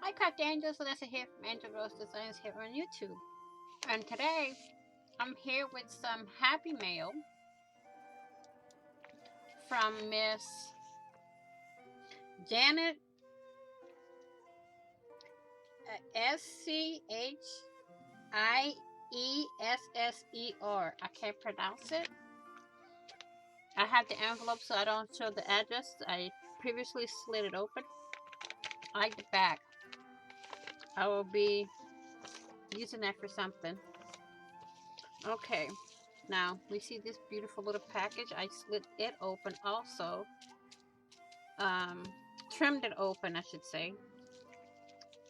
Hi, Crafty Angels. Vanessa here from Angel Rose Designs here on YouTube. And today, I'm here with some happy mail from Miss Janet Schiesser. I can't pronounce it. I have the envelope so I don't show the address. I previously slid it open. I like the back. I will be using that for something. Okay, now we see this beautiful little package. I slid it open also. Trimmed it open, I should say.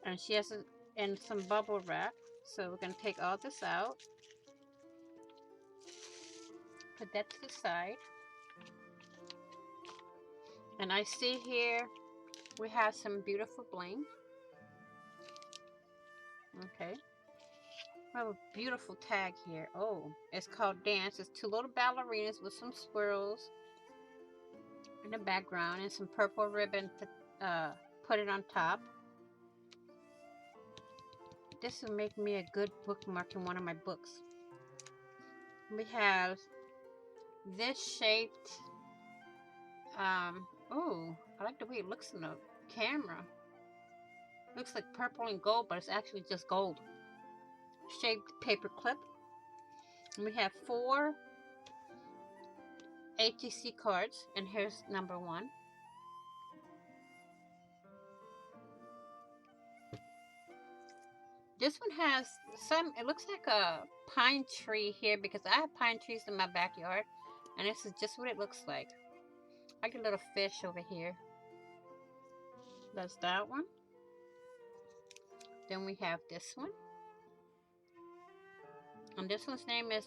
And she has it in some bubble wrap. So we're going to take all this out. Put that to the side. And I see here we have some beautiful bling. Okay. We have a beautiful tag here. Oh, it's called Dance. It's two little ballerinas with some swirls in the background and some purple ribbon to put it on top. This will make me a good bookmark in one of my books. We have this shaped, oh, I like the way it looks in the camera. Looks like purple and gold, but it's actually just gold. Shaped paper clip. And we have 4 ATC cards, and here's number 1. This one has it looks like a pine tree here because I have pine trees in my backyard, and this is just what it looks like. I get a little fish over here. That's that one. Then we have this one. And this one's name is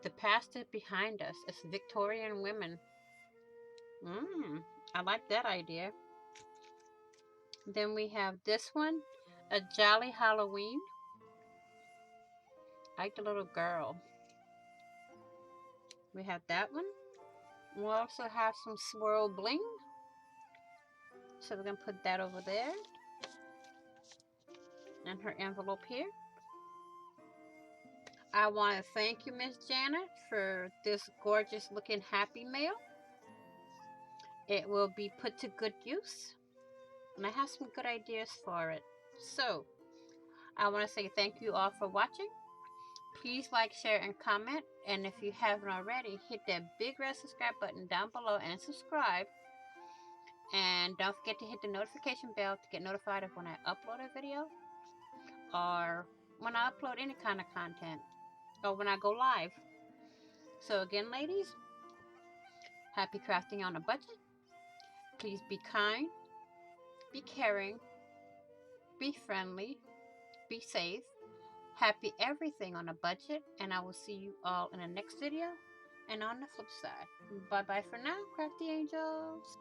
The Past is Behind Us. It's Victorian Women. I like that idea. Then we have this one, A Jolly Halloween. I like the little girl. We have that one. We also have some swirl bling. So we're going to put that over there. And her envelope here. I want to thank you, Miss Janet, for this gorgeous looking happy mail. It will be put to good use. And I have some good ideas for it. So, I want to say thank you all for watching. Please like, share, and comment. And if you haven't already, hit that big red subscribe button down below and subscribe. And don't forget to hit the notification bell to get notified of when I upload a video or when I upload any kind of content or when I go live. So again, ladies, happy crafting on a budget. Please be kind, be caring, be friendly, be safe. Happy everything on a budget, and I will see you all in the next video and on the flip side. Bye bye for now, crafty angels.